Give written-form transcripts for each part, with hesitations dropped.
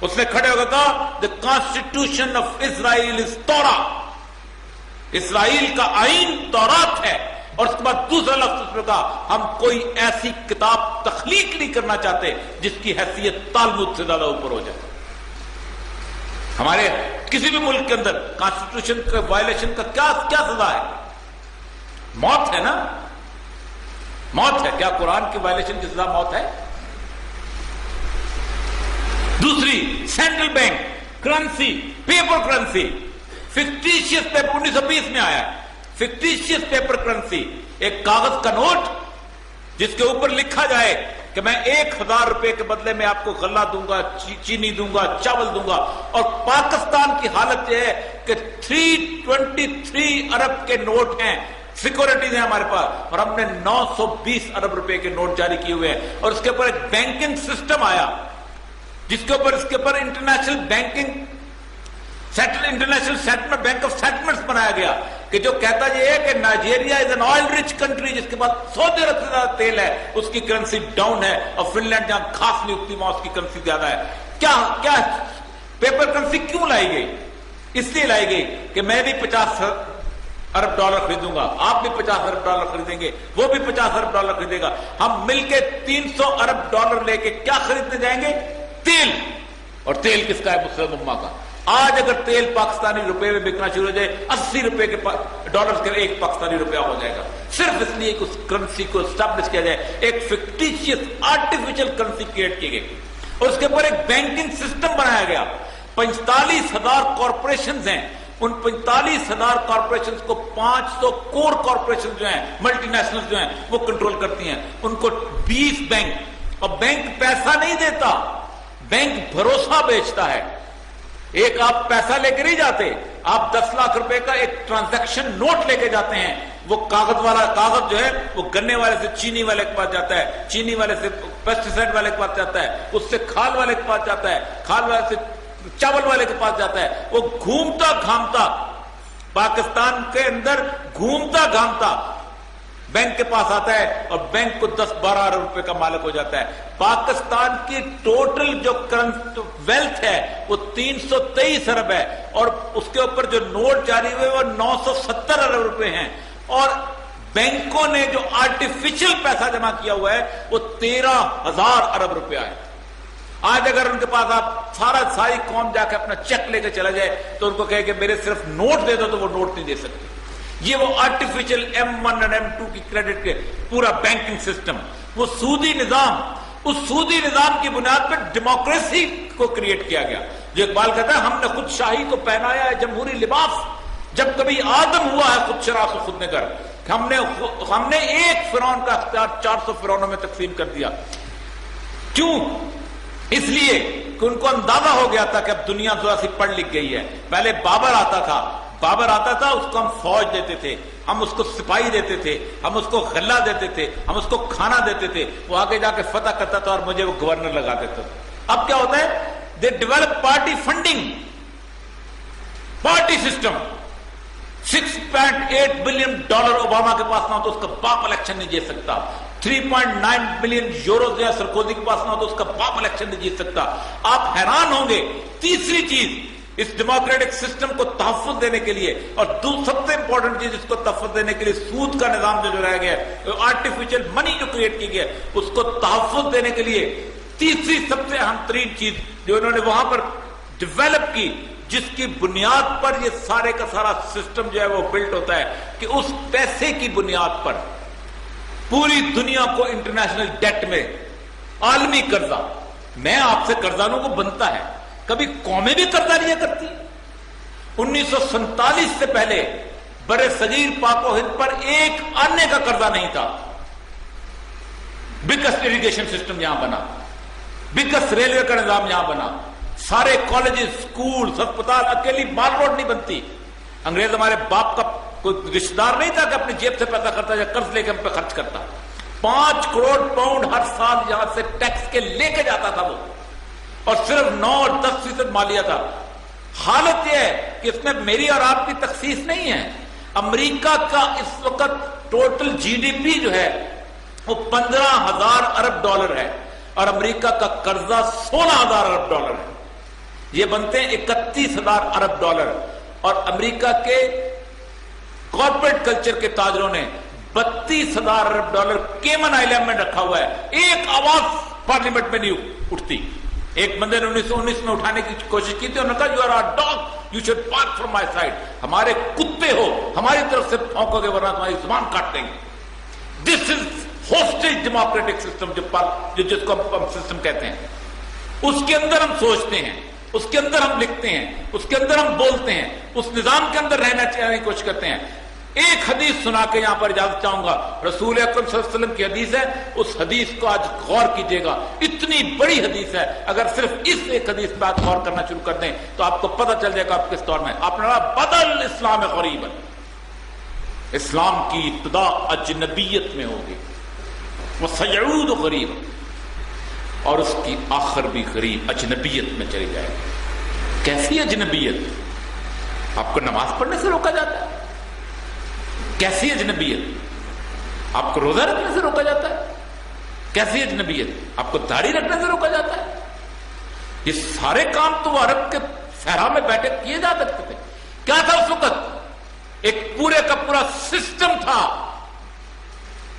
اس نے کھڑے ہو کر کہا the constitution of Israel is Torah. اسرائیل کا آئین تورات ہے. اور اس کے بعد دوسرا لفظ اس نے کہا ہم کوئی ایسی کتاب تخلیق نہیں کرنا چاہتے جس کی حیثیت تالمود سے زیادہ اوپر ہو جائے. ہمارے کسی بھی ملک کے اندر کانسٹیٹیوشن کا وائلیشن کا کیا سزا ہے؟ موت ہے نا، موت ہے. کیا قرآن کی وائلیشن کی سزا موت ہے؟ دوسری central bank currency, paper currency, fictitious paper 1920 میں آیا ہے. فکٹیشیس پیپر کرنسی، ایک کاغذ کا نوٹ جس کے اوپر لکھا جائے کہ میں 1000 روپے کے بدلے میں آپ کو غلہ دوں گا، چینی دوں گا، چاول دوں گا. اور پاکستان کی حالت یہ ہے کہ 323 ارب کے نوٹ ہیں، سیکورٹیز ہیں ہمارے پاس، اور ہم نے 920 ارب روپے کے نوٹ جاری کیے ہوئے ہیں. اور اس کے اوپر ایک بینکنگ سسٹم آیا جس کے اوپر international banking international settlement bank of settlements بنایا گیا کہ جو کہتا یہ ہے کہ Nigeria is an oil rich country جس کے بعد سعودی عرب سے زیادہ تیل ہے، اس کی کرنسی ڈاؤن ہے. اور فن لینڈ جہاں گھاس نہیں اگتی وہاں اس کی کرنسی زیادہ ہے. کیا پیپر کرنسی کیوں لائی گئی؟ اس لیے لائی گئی کہ میں بھی 50 ارب ڈالر خریدوں گا، آپ بھی 50 ارب ڈالر خریدیں گے، وہ بھی 50 ارب ڈالر خریدے گا. ہم مل کے 300 ارب ڈالر لے کے کیا خریدنے جائیں گے؟ تیل. اور تیل کس کا ہے؟ مسلم امہ کا. آج اگر تیل پاکستانی روپے میں بکنا شروع ہو جائے 80 روپے کے ڈالر کے ایک پاکستانی روپیہ ہو جائے گا، صرف اس لیے کہ اس کرنسی کو اسٹیبلش کیا جائے. ایک فکٹیشیس آرٹیفیشل کرنسی کریٹ کی گئی اور اس کے اوپر ایک بینکنگ سسٹم بنایا گیا. 45,000 کارپوریشنز ہیں. ان 45,000 کارپوریشنز کو 500 کور کارپوریشن جو ہیں، ملٹی نیشنل جو ہیں، وہ کنٹرول کرتی ہیں. ان کو 20 بینک، اور بینک پیسہ نہیں دیتا، بینک بھروسہ بیچتا ہے. ایک آپ پیسہ لے کے نہیں جاتے، آپ 10 لاکھ روپے کا ایک ٹرانزیکشن نوٹ لے کے جاتے ہیں. وہ کاغذ جو ہے وہ گنے والے سے چینی والے کے پاس جاتا ہے، چینی والے سے پیسٹیسائڈ والے کے پاس جاتا ہے، اس سے کھال والے کے پاس جاتا ہے، کھال والے سے چاول والے کے پاس جاتا ہے. وہ گھومتا گھامتا پاکستان کے اندر گھومتا گھامتا بینک کے پاس آتا ہے اور بینک کو 10-12 ارب روپے کا مالک ہو جاتا ہے. پاکستان کی ٹوٹل جو ویلتھ ہے وہ 323 ارب ہے، اور اس کے اوپر جو نوٹ جاری ہوئے وہ 970 ارب روپے ہیں. اور بینکوں نے جو آرٹیفیشل پیسہ جمع کیا ہوا ہے وہ 13,000 ارب روپیہ ہے. آج اگر ان کے پاس آپ ساری قوم جا کے اپنا چیک لے کے چلا جائے تو ان کو کہے کہ میرے صرف نوٹ دے دو، تو وہ نوٹ نہیں دے سکتے. یہ وہ آرٹیفیشل M1 اور M2 کی کریڈٹ کے پورا بینکنگ سسٹم، وہ سودی نظام، اس سودی نظام کی بنیاد پر ڈیموکریسی کو کریٹ کیا گیا. جو اقبال کہتا ہے ہم نے خود شاہی کو پہنایا ہے جمہوری لباس، جب کبھی آدم ہوا ہے خود شراس و خود نگر. ہم نے ایک فرعون کا اختیار 400 فرعونوں میں تقسیم کر دیا. کیوں؟ اس لیے کہ ان کو اندازہ ہو گیا تھا کہ اب دنیا تھوڑا سی پڑھ لکھ گئی ہے. پہلے بابر آتا تھا، اس کو ہم فوج دیتے تھے، ہم اس کو سپاہی دیتے تھے، ہم اس کو غلہ دیتے تھے، ہم اس کو کھانا دیتے تھے، وہ آگے جا کے فتح کرتا تھا اور مجھے وہ گورنر لگا دیتا تھا. اب کیا ہوتا ہے؟ They develop party funding, party system. $6.8 billion Obama کے پاس نہ ہو تو اس کا باپ الیکشن نہیں جیت سکتا. 3.9 بلین یورو جو ہے سرکوزی کے پاس نہ ہو تو اس کا باپ الیکشن نہیں جیت سکتا. آپ حیران ہوں گے. تیسری چیز اس ڈیموکریٹک سسٹم کو تحفظ دینے کے لیے، اور سب سے امپورٹنٹ چیز اس کو تحفظ دینے کے لیے سود کا نظام جو رہ گیا ہے، آرٹیفیشل منی جو کریٹ کی گیا ہے، اس کو تحفظ دینے کے لیے تیسری سب سے اہم ترین چیز جو انہوں نے وہاں پر ڈیولپ کی، جس کی بنیاد پر یہ سارے کا سارا سسٹم جو ہے وہ بلٹ ہوتا ہے، کہ اس پیسے کی بنیاد پر پوری دنیا کو انٹرنیشنل ڈیٹ میں، عالمی قرضہ، میں آپ سے قرضہ لوں کو بنتا ہے. کبھی قومیں بھی قرضہ لیا کرتی. 1947 سے پہلے برے صغیر پاک و ہند پر ایک آنے کا قرضہ نہیں تھا. بگیسٹ اریگیشن سسٹم یہاں بنا، بگیسٹ ریلوے کا نظام یہاں بنا، سارے کالجز، سکول، ہسپتال، اکیلی مال روڈ نہیں بنتی. انگریز ہمارے باپ کا کوئی رشتہ دار نہیں تھا کہ اپنی جیب سے پیسہ کرتا یا قرض لے کے ہم پہ خرچ کرتا. 5 کروڑ پاؤنڈ ہر سال یہاں سے ٹیکس کے لے کے جاتا تھا وہ، اور صرف 9 اور 10% مالیہ تھا. حالت یہ ہے کہ اس میں میری اور آپ کی تخصیص نہیں ہے. امریکہ کا اس وقت ٹوٹل GDP جو ہے وہ 15,000 ارب ڈالر ہے، اور امریکہ کا قرضہ 16,000 ارب ڈالر ہے. یہ بنتے ہیں 31,000 ارب ڈالر، اور امریکہ کے کارپوریٹ کلچر کے تاجروں نے 32,000 ارب ڈالر کیمن آئلینڈ میں رکھا ہوا ہے. ایک آواز پارلیمنٹ میں نہیں اٹھتی. ایک بندے نے 1919 میں اٹھانے کی کوشش کی تھی، انہوں نے کہا you are are dog, you should part from my side. ہمارے کتے ہو، ہماری طرف سے پھونکو گے ورنہ تمہاری زبان کاٹ دیں گے. دس از ہوسٹیج ڈیموکریٹک سسٹم، جس کو ہم سسٹم کہتے ہیں. اس کے اندر ہم سوچتے ہیں، اس کے اندر ہم لکھتے ہیں، اس کے اندر ہم بولتے ہیں، اس نظام کے اندر رہنا چاہنے کی کوشش کرتے ہیں. ایک حدیث سنا کے یہاں پر اجازت چاہوں گا. رسول اکرم صلی اللہ علیہ وسلم کی حدیث ہے، اس حدیث کو آج غور کیجئے گا. اتنی بڑی حدیث ہے، اگر صرف اس ایک حدیث پہ آپ غور کرنا شروع کر دیں تو آپ کو پتہ چل جائے گا آپ کس دور میں. آپ نے کہا بدل اسلام غریبا، اسلام کی ابتدا اجنبیت میں ہوگی، وسيعود غریبا، اور اس کی آخر بھی غریب اجنبیت میں چلی جائے گی. کیسی اجنبیت؟ آپ کو نماز پڑھنے سے روکا جاتا ہے. کیسی اجنبیت؟ آپ کو روزہ رکھنے سے روکا جاتا ہے. کیسی اجنبیت؟ آپ کو داڑھی رکھنے سے روکا جاتا ہے. یہ سارے کام تو وہ عرب کے صحرا میں بیٹھے کیے جا سکتے تھے. کیا تھا اس وقت؟ ایک پورے کا پورا سسٹم تھا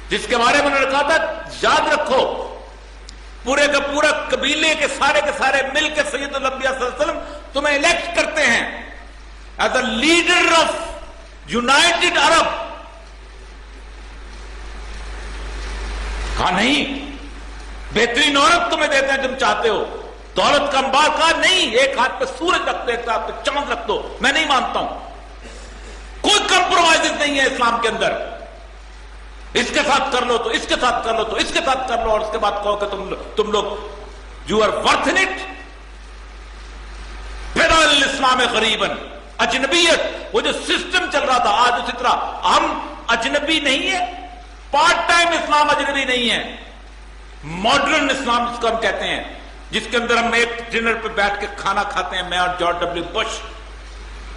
جس کے بارے میں انہوں نے کہا تھا یاد رکھو، پورے کا پورا قبیلے کے سارے مل کے سید الانبیاء صلی اللہ علیہ وسلم تمہیں الیکٹ کرتے ہیں as a leader of united Arab. کہا نہیں، بہترین عورت تمہیں دیتے ہیں تم چاہتے ہو، دولت کا انبار. کہا نہیں، ایک ہاتھ پہ سورج رکھ دو، ایک ہاتھ پہ چاند رکھ دو. میں نہیں مانتا ہوں. کوئی کمپرومائز نہیں ہے اسلام کے اندر. اس کے ساتھ کر لو تو اس کے ساتھ کر لو تو اس کے ساتھ کر لو، اور اس کے بعد کہو کہ تم لوگ یو آر ورتھ اٹ. بدل اسلام غریباً، اجنبیت. وہ جو سسٹم چل رہا تھا آج اسی طرح ہم اجنبی نہیں ہے. پارٹ ٹائم اسلام اجنبی نہیں ہے. ماڈرن اسلام جس کو ہم کہتے ہیں، جس کے اندر ہم ایک ڈنر پہ بیٹھ کے کھانا کھاتے ہیں، میں اور جارج ڈبلیو بش،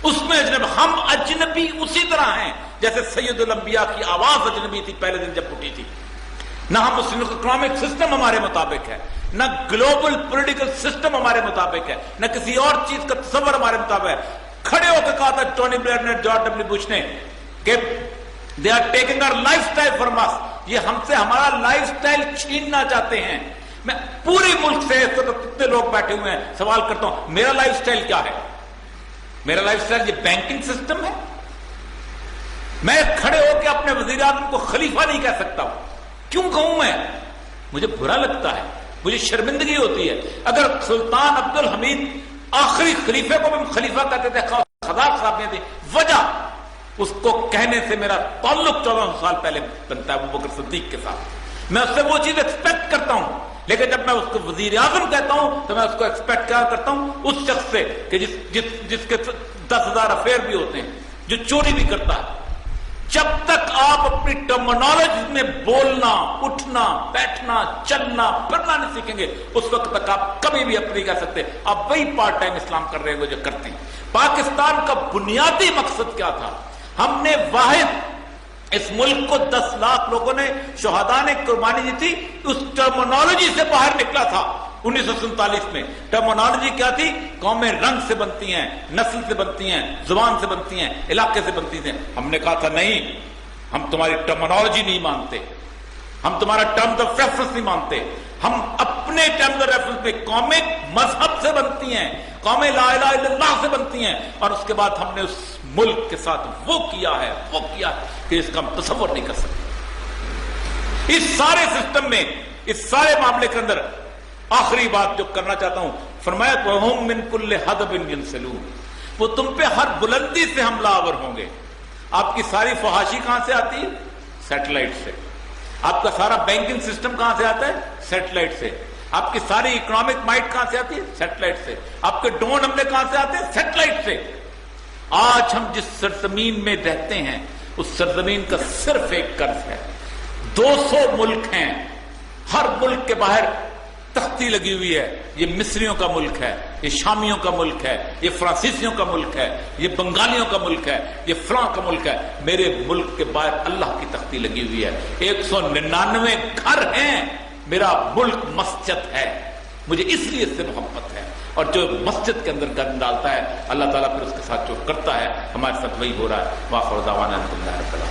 اس میں ہم اجنبی اسی طرح ہیں جیسے سید الانبیاء کی آواز اجنبی تھی پہلے دن جب اٹھی تھی. نہ ہم اکنامک سسٹم ہمارے مطابق ہے، نہ گلوبل پولیٹیکل سسٹم ہمارے مطابق ہے، نہ کسی اور چیز کا تصور ہمارے مطابق ہے. کھڑے ہو کے کہا تھا ٹونی بلیئر نے، جارج ڈبلیو بش نے، کہ they are taking our lifestyle from us. یہ ہم سے ہمارا لائف اسٹائل چھیننا چاہتے ہیں. میں پورے ملک سے کتنے لوگ بیٹھے ہوئے ہیں سوال کرتا ہوں، میرا لائف اسٹائل کیا ہے؟ میرا لائف اسٹائل یہ بینکنگ سسٹم ہے. میں کھڑے ہو کے اپنے وزیر اعظم کو خلیفہ نہیں کہہ سکتا ہوں. کیوں کہوں میں؟ مجھے برا لگتا ہے، مجھے شرمندگی ہوتی ہے. اگر سلطان عبد الحمید آخری خلیفے کو بھی خلیفہ کہتے تھے، خدا صاحب نے تھی وجہ، اس کو کہنے سے میرا تعلق 14 سال پہلے بنتا ہے ابو بکر صدیق کے ساتھ. میں اس سے وہ چیز ایکسپیکٹ کرتا ہوں، لیکن جب میں اس کو وزیر اعظم کہتا ہوں تو میں اس کو ایکسپیکٹ کیا کرتا ہوں؟ اس شخص سے کہ جس کے 10,000 افیئر بھی ہوتے ہیں، جو چوری بھی کرتا ہے. جب تک آپ اپنی ٹرمینالوجی میں بولنا، اٹھنا، بیٹھنا، چلنا، پھرنا نہیں سیکھیں گے، اس وقت تک آپ کبھی بھی اپنی کہہ سکتے. آپ وہی پارٹ ٹائم اسلام کر رہے ہیں جو کرتے ہیں. پاکستان کا بنیادی مقصد کیا تھا؟ ہم نے واحد اس ملک کو 10 لاکھ لوگوں نے، شہداء نے قربانی دی تھی، اس ٹرمینالوجی سے باہر نکلا تھا 1947 میں. ٹرمینالوجی کیا تھی؟ قومیں رنگ سے بنتی ہیں، نسل سے بنتی ہیں، زبان سے بنتی ہیں، علاقے سے بنتی ہیں. ہم نے کہا تھا نہیں، ہم تمہاری ٹرمینالوجی نہیں مانتے، ہم تمہارا ٹرمز آف ریفرنس نہیں مانتے. ہم اپنے ٹرمز آف ریفرنس میں قومیں مذہب سے بنتی ہیں، قومیں لا الہ الا اللہ سے بنتی ہیں، اور اس کے بعد ہم نے اس ملک کے ساتھ وہ کیا ہے کہ اس کا ہم تصور نہیں کر سکتے. اس سارے سسٹم میں، اس سارے معاملے کے اندر آخری بات جو کرنا چاہتا ہوں، فرمایا وَهُمْ مِنْ كُلِّ حَدَبٍ يَنْسِلُونَ، وہ تم پہ ہر بلندی سے حملہ آور ہوں گے. آپ کی ساری فحاشی کہاں سے آتی ہے؟ سیٹلائٹ سے. آپ کا سارا بینکنگ سسٹم کہاں سے آتا ہے؟ سیٹلائٹ سے. آپ کی ساری اکنامک مائٹ کہاں سے آتی ہے؟ سیٹلائٹ سے. آپ کے ڈرون حملے کہاں سے آتے ہیں؟ سیٹلائٹ سے. آج ہم جس سرزمین میں رہتے ہیں اس سرزمین کا صرف ایک قرض ہے. 200 ملک ہیں، ہر ملک کے باہر تختی لگی ہوئی ہے. یہ مصریوں کا ملک ہے، یہ شامیوں کا ملک ہے، یہ فرانسیسیوں کا ملک ہے، یہ بنگالیوں کا ملک ہے، یہ فلاں کا ملک ہے. میرے ملک کے باہر اللہ کی تختی لگی ہوئی ہے. 199 گھر ہیں. میرا ملک مسجد ہے. مجھے اس لیے اس سے محبت ہے. اور جو مسجد کے اندر قدم ڈالتا ہے اللہ تعالیٰ پھر اس کے ساتھ جو کرتا ہے ہمارے ساتھ وہی ہو رہا ہے. وآخر دعوانا الحمدللہ رب العالمین.